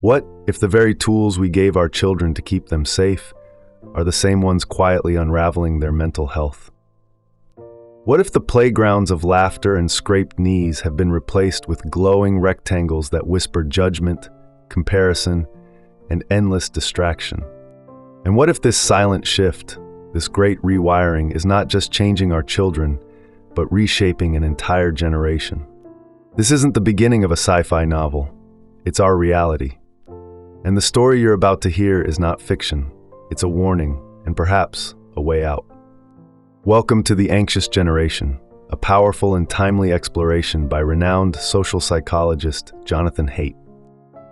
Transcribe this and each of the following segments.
What if the very tools we gave our children to keep them safe are the same ones quietly unraveling their mental health? What if the playgrounds of laughter and scraped knees have been replaced with glowing rectangles that whisper judgment, comparison, and endless distraction? And what if this silent shift, this great rewiring, is not just changing our children, but reshaping an entire generation? This isn't the beginning of a sci-fi novel. It's our reality. And the story you're about to hear is not fiction. It's a warning, and perhaps a way out. Welcome to The Anxious Generation, a powerful and timely exploration by renowned social psychologist Jonathan Haidt.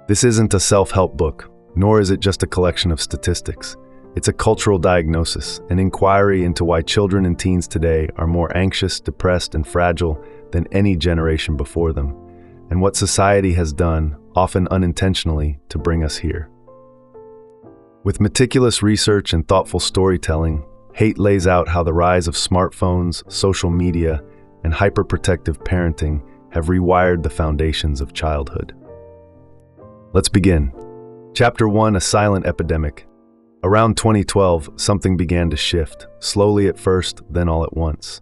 This isn't a self-help book, nor is it just a collection of statistics. It's a cultural diagnosis, an inquiry into why children and teens today are more anxious, depressed, and fragile than any generation before them, and what society has done, often unintentionally, to bring us here. With meticulous research and thoughtful storytelling, Haidt lays out how the rise of smartphones, social media, and hyperprotective parenting have rewired the foundations of childhood. Let's begin. Chapter 1: A Silent Epidemic. Around 2012, something began to shift, slowly at first, then all at once.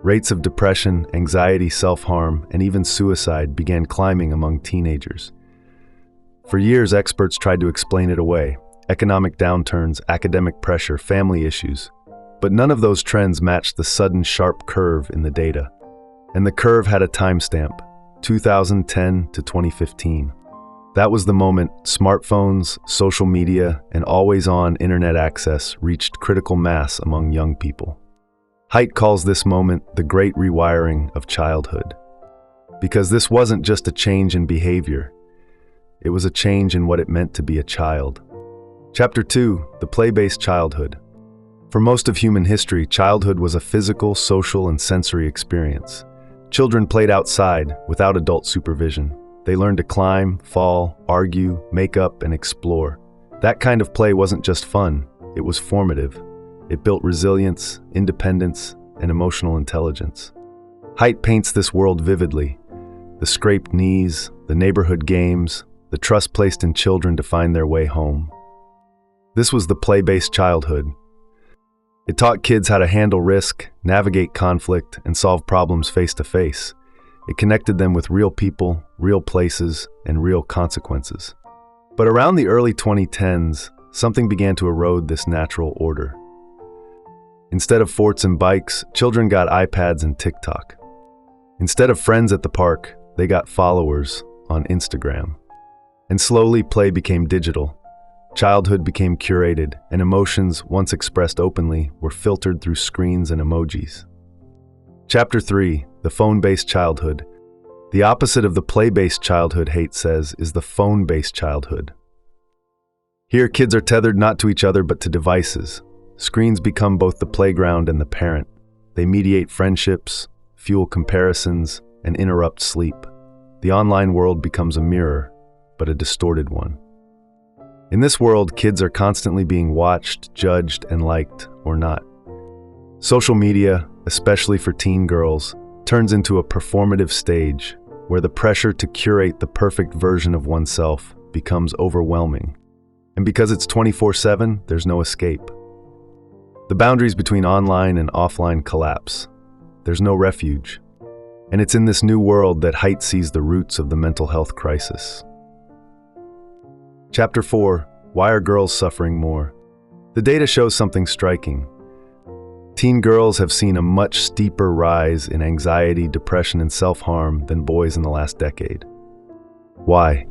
Rates of depression, anxiety, self-harm, and even suicide began climbing among teenagers. For years, experts tried to explain it away: economic downturns, academic pressure, family issues. But none of those trends matched the sudden sharp curve in the data. And the curve had a timestamp: 2010 to 2015. That was the moment smartphones, social media, and always-on internet access reached critical mass among young people. Haidt calls this moment the great rewiring of childhood. Because this wasn't just a change in behavior, it was a change in what it meant to be a child. Chapter 2: The Play-Based Childhood. For most of human history, childhood was a physical, social, and sensory experience. Children played outside, without adult supervision. They learned to climb, fall, argue, make up, and explore. That kind of play wasn't just fun, it was formative. It built resilience, independence, and emotional intelligence. Haidt paints this world vividly: the scraped knees, the neighborhood games, the trust placed in children to find their way home. This was the play-based childhood. It taught kids how to handle risk, navigate conflict, and solve problems face to face. It connected them with real people, real places, and real consequences. But around the early 2010s, something began to erode this natural order. Instead of forts and bikes, children got iPads and TikTok. Instead of friends at the park, they got followers on Instagram. And slowly, play became digital. Childhood became curated, and emotions, once expressed openly, were filtered through screens and emojis. Chapter 3: The Phone-Based Childhood. The opposite of the play-based childhood, Haidt says, is the phone-based childhood. Here, kids are tethered not to each other but to devices. Screens become both the playground and the parent. They mediate friendships, fuel comparisons, and interrupt sleep. The online world becomes a mirror, but a distorted one. In this world, kids are constantly being watched, judged, and liked, or not. Social media, especially for teen girls, turns into a performative stage where the pressure to curate the perfect version of oneself becomes overwhelming. And because it's 24/7, there's no escape. The boundaries between online and offline collapse. There's no refuge. And it's in this new world that Haidt sees the roots of the mental health crisis. Chapter 4: Why are girls suffering more? The data shows something striking. Teen girls have seen a much steeper rise in anxiety, depression, and self-harm than boys in the last decade. Why?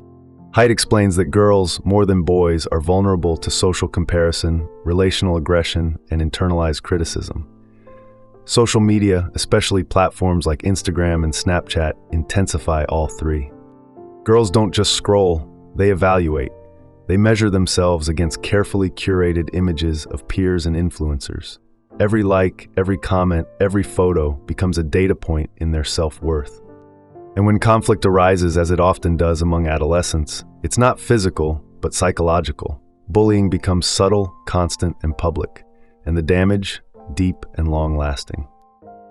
Haidt explains that girls, more than boys, are vulnerable to social comparison, relational aggression, and internalized criticism. Social media, especially platforms like Instagram and Snapchat, intensify all three. Girls don't just scroll, they evaluate. They measure themselves against carefully curated images of peers and influencers. Every like, every comment, every photo becomes a data point in their self-worth. And when conflict arises, as it often does among adolescents, it's not physical, but psychological. Bullying becomes subtle, constant, and public, and the damage, deep and long-lasting.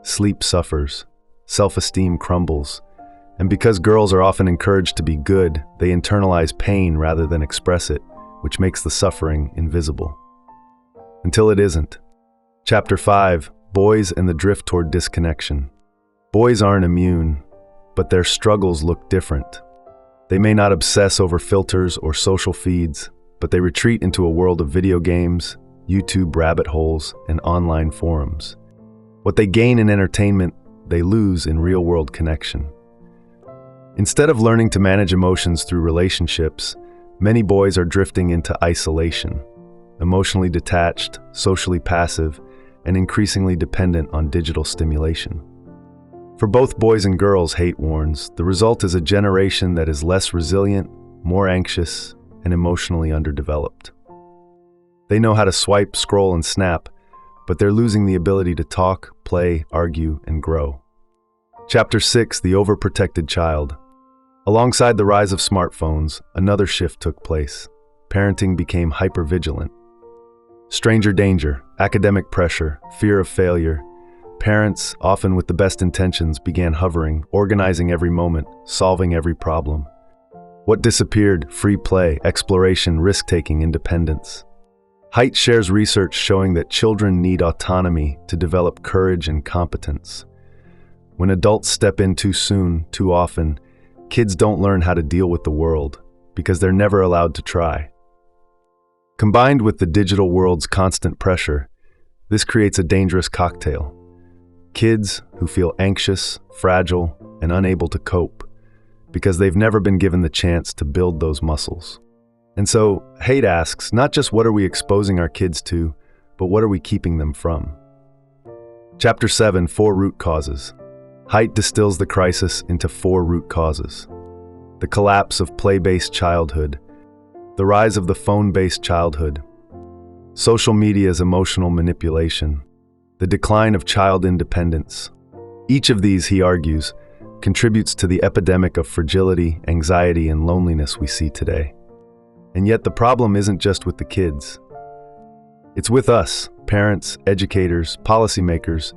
Sleep suffers, self-esteem crumbles, And because girls are often encouraged to be good, they internalize pain rather than express it, which makes the suffering invisible. Until it isn't. Chapter 5, Boys and the Drift Toward Disconnection. Boys aren't immune, but their struggles look different. They may not obsess over filters or social feeds, but they retreat into a world of video games, YouTube rabbit holes, and online forums. What they gain in entertainment, they lose in real-world connection. Instead of learning to manage emotions through relationships, many boys are drifting into isolation, emotionally detached, socially passive, and increasingly dependent on digital stimulation. For both boys and girls, Haidt warns, the result is a generation that is less resilient, more anxious, and emotionally underdeveloped. They know how to swipe, scroll, and snap, but they're losing the ability to talk, play, argue, and grow. Chapter 6, The Overprotected Child. Alongside the rise of smartphones, another shift took place. Parenting became hypervigilant. Stranger danger, academic pressure, fear of failure. Parents, often with the best intentions, began hovering, organizing every moment, solving every problem. What disappeared? Free play, exploration, risk-taking, independence. Haidt shares research showing that children need autonomy to develop courage and competence. When adults step in too soon, too often, kids don't learn how to deal with the world because they're never allowed to try. Combined with the digital world's constant pressure, this creates a dangerous cocktail. Kids who feel anxious, fragile, and unable to cope because they've never been given the chance to build those muscles. And so, Haidt asks, not just what are we exposing our kids to, but what are we keeping them from? Chapter 7, 4 Root Causes. Haidt distills the crisis into 4 root causes. The collapse of play-based childhood, the rise of the phone-based childhood, social media's emotional manipulation, the decline of child independence. Each of these, he argues, contributes to the epidemic of fragility, anxiety, and loneliness we see today. And yet the problem isn't just with the kids. It's with us, parents, educators, policymakers,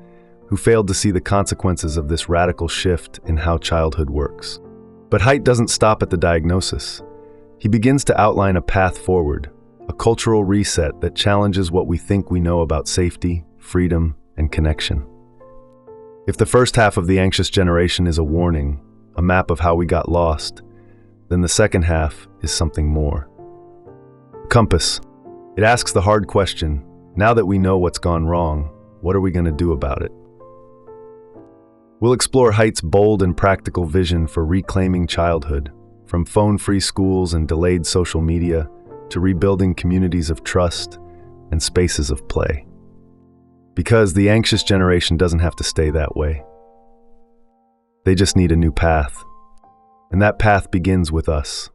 who failed to see the consequences of this radical shift in how childhood works. But Haidt doesn't stop at the diagnosis. He begins to outline a path forward, a cultural reset that challenges what we think we know about safety, freedom, and connection. If the first half of The Anxious Generation is a warning, a map of how we got lost, then the second half is something more. Compass. It asks the hard question, now that we know what's gone wrong, what are we going to do about it? We'll explore Haidt's bold and practical vision for reclaiming childhood, from phone-free schools and delayed social media to rebuilding communities of trust and spaces of play. Because the anxious generation doesn't have to stay that way. They just need a new path. And that path begins with us.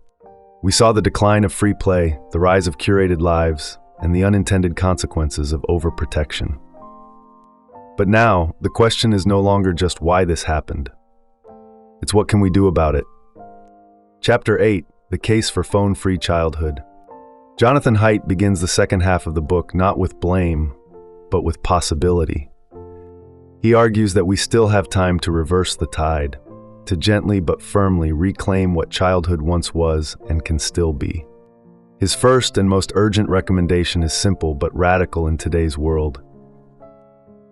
We saw the decline of free play, the rise of curated lives, and the unintended consequences of overprotection. But now, the question is no longer just why this happened. It's what can we do about it? Chapter 8, The Case for Phone-Free Childhood. Jonathan Haidt begins the second half of the book not with blame, but with possibility. He argues that we still have time to reverse the tide, to gently but firmly reclaim what childhood once was and can still be. His first and most urgent recommendation is simple but radical in today's world.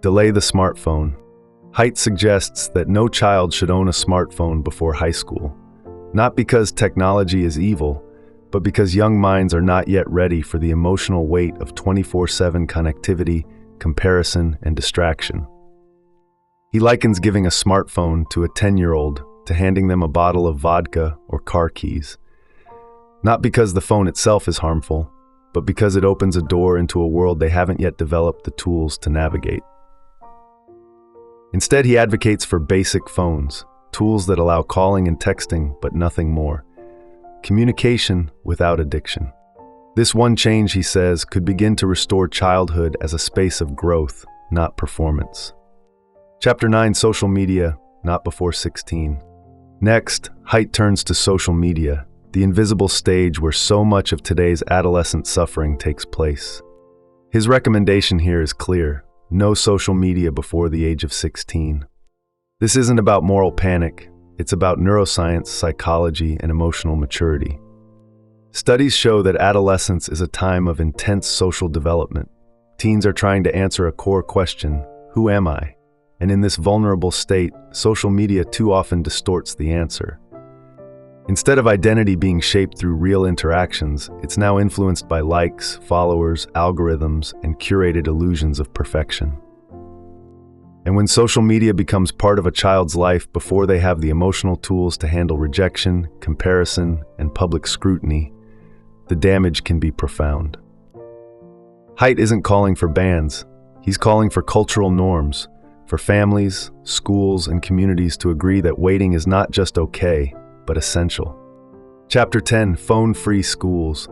Delay the smartphone. Haidt suggests that no child should own a smartphone before high school, not because technology is evil, but because young minds are not yet ready for the emotional weight of 24/7 connectivity, comparison, and distraction. He likens giving a smartphone to a 10-year-old to handing them a bottle of vodka or car keys, not because the phone itself is harmful, but because it opens a door into a world they haven't yet developed the tools to navigate. Instead, he advocates for basic phones, tools that allow calling and texting, but nothing more. Communication without addiction. This one change, he says, could begin to restore childhood as a space of growth, not performance. Chapter 9, Social Media, Not Before 16. Next, Haidt turns to social media, the invisible stage where so much of today's adolescent suffering takes place. His recommendation here is clear: no social media before the age of 16. This isn't about moral panic, It's about neuroscience, psychology, and emotional maturity. Studies show that adolescence is a time of intense social development. Teens are trying to answer a core question, who am I? And in this vulnerable state, social media too often distorts the answer. Instead of identity being shaped through real interactions, it's now influenced by likes, followers, algorithms, and curated illusions of perfection. And when social media becomes part of a child's life before they have the emotional tools to handle rejection, comparison, and public scrutiny, the damage can be profound. Haidt isn't calling for bans. He's calling for cultural norms, for families, schools, and communities to agree that waiting is not just okay, but essential. Chapter 10, Phone-Free Schools.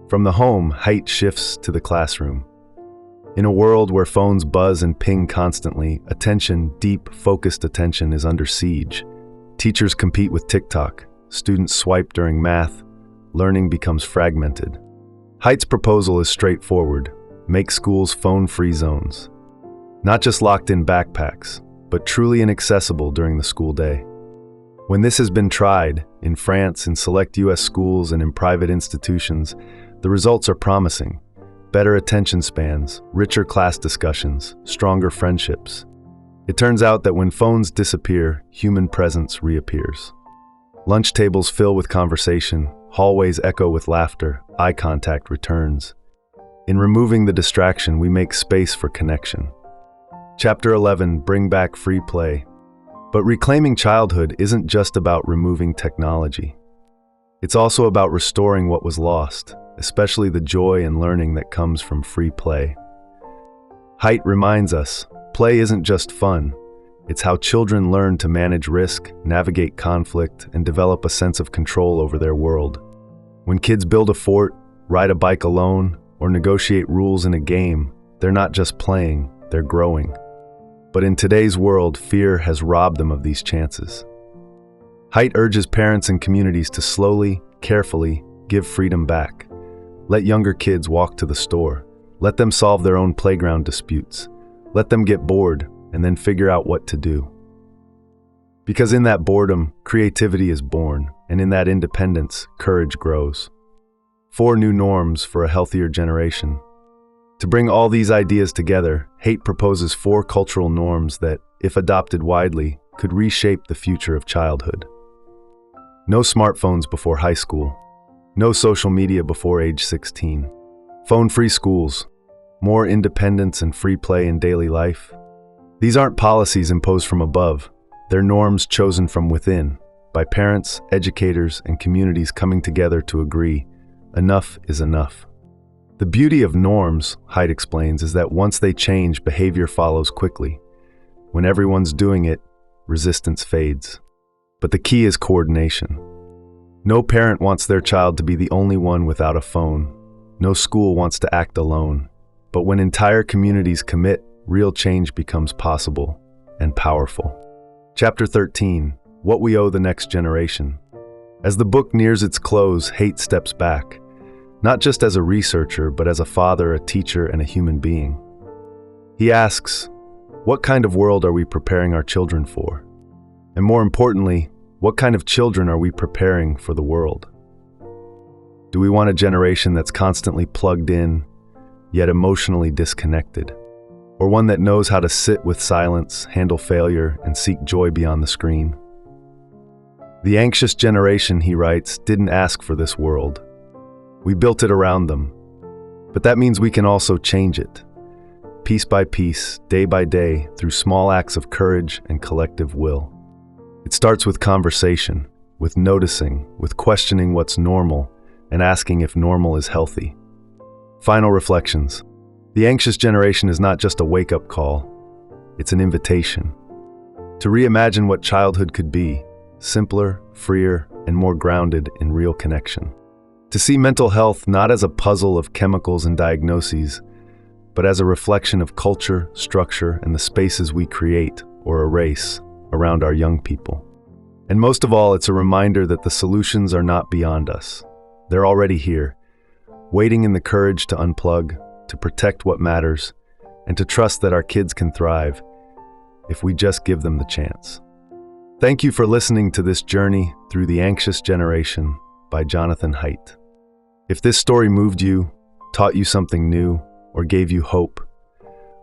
From the home, Haidt shifts to the classroom. In a world where phones buzz and ping constantly, attention, deep, focused attention is under siege. Teachers compete with TikTok, students swipe during math, learning becomes fragmented. Haidt's proposal is straightforward: make schools phone-free zones. Not just locked-in backpacks, but truly inaccessible during the school day. When this has been tried, in France, in select US schools, and in private institutions, the results are promising. Better attention spans, richer class discussions, stronger friendships. It turns out that when phones disappear, human presence reappears. Lunch tables fill with conversation, hallways echo with laughter, eye contact returns. In removing the distraction, we make space for connection. Chapter 11, Bring Back Free Play. But reclaiming childhood isn't just about removing technology. It's also about restoring what was lost, especially the joy and learning that comes from free play. Haidt reminds us, play isn't just fun. It's how children learn to manage risk, navigate conflict, and develop a sense of control over their world. When kids build a fort, ride a bike alone, or negotiate rules in a game, they're not just playing, they're growing. But in today's world, fear has robbed them of these chances. Haidt urges parents and communities to slowly, carefully give freedom back. Let younger kids walk to the store. Let them solve their own playground disputes. Let them get bored and then figure out what to do. Because in that boredom, creativity is born, and in that independence, courage grows. 4 new norms for a healthier generation. To bring all these ideas together, Haidt proposes 4 cultural norms that, if adopted widely, could reshape the future of childhood. No smartphones before high school. No social media before age 16. Phone-free schools. More independence and free play in daily life. These aren't policies imposed from above. They're norms chosen from within, by parents, educators, and communities coming together to agree, enough is enough. The beauty of norms, Haidt explains, is that once they change, behavior follows quickly. When everyone's doing it, resistance fades. But the key is coordination. No parent wants their child to be the only one without a phone. No school wants to act alone. But when entire communities commit, real change becomes possible and powerful. Chapter 13, What We Owe the Next Generation. As the book nears its close, Haidt steps back. Not just as a researcher, but as a father, a teacher, and a human being. He asks, what kind of world are we preparing our children for? And more importantly, what kind of children are we preparing for the world? Do we want a generation that's constantly plugged in, yet emotionally disconnected? Or one that knows how to sit with silence, handle failure, and seek joy beyond the screen? The anxious generation, he writes, didn't ask for this world. We built it around them. But that means we can also change it, piece by piece, day by day, through small acts of courage and collective will. It starts with conversation, with noticing, with questioning what's normal, and asking if normal is healthy. Final reflections. The anxious generation is not just a wake-up call, it's an invitation to reimagine what childhood could be, simpler, freer, and more grounded in real connection. To see mental health not as a puzzle of chemicals and diagnoses, but as a reflection of culture, structure, and the spaces we create or erase around our young people. And most of all, it's a reminder that the solutions are not beyond us. They're already here, waiting in the courage to unplug, to protect what matters, and to trust that our kids can thrive if we just give them the chance. Thank you for listening to this journey through the anxious generation by Jonathan Haidt. If this story moved you, taught you something new, or gave you hope,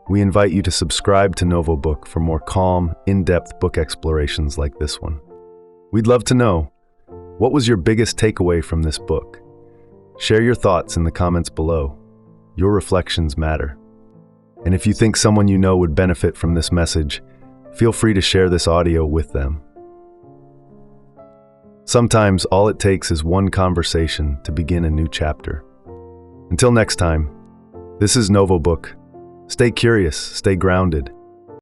we invite you to subscribe to Novobook for more calm, in-depth book explorations like this one. We'd love to know, what was your biggest takeaway from this book? Share your thoughts in the comments below. Your reflections matter. And if you think someone you know would benefit from this message, feel free to share this audio with them. Sometimes all it takes is one conversation to begin a new chapter. Until next time, this is Novobook. Stay curious, stay grounded,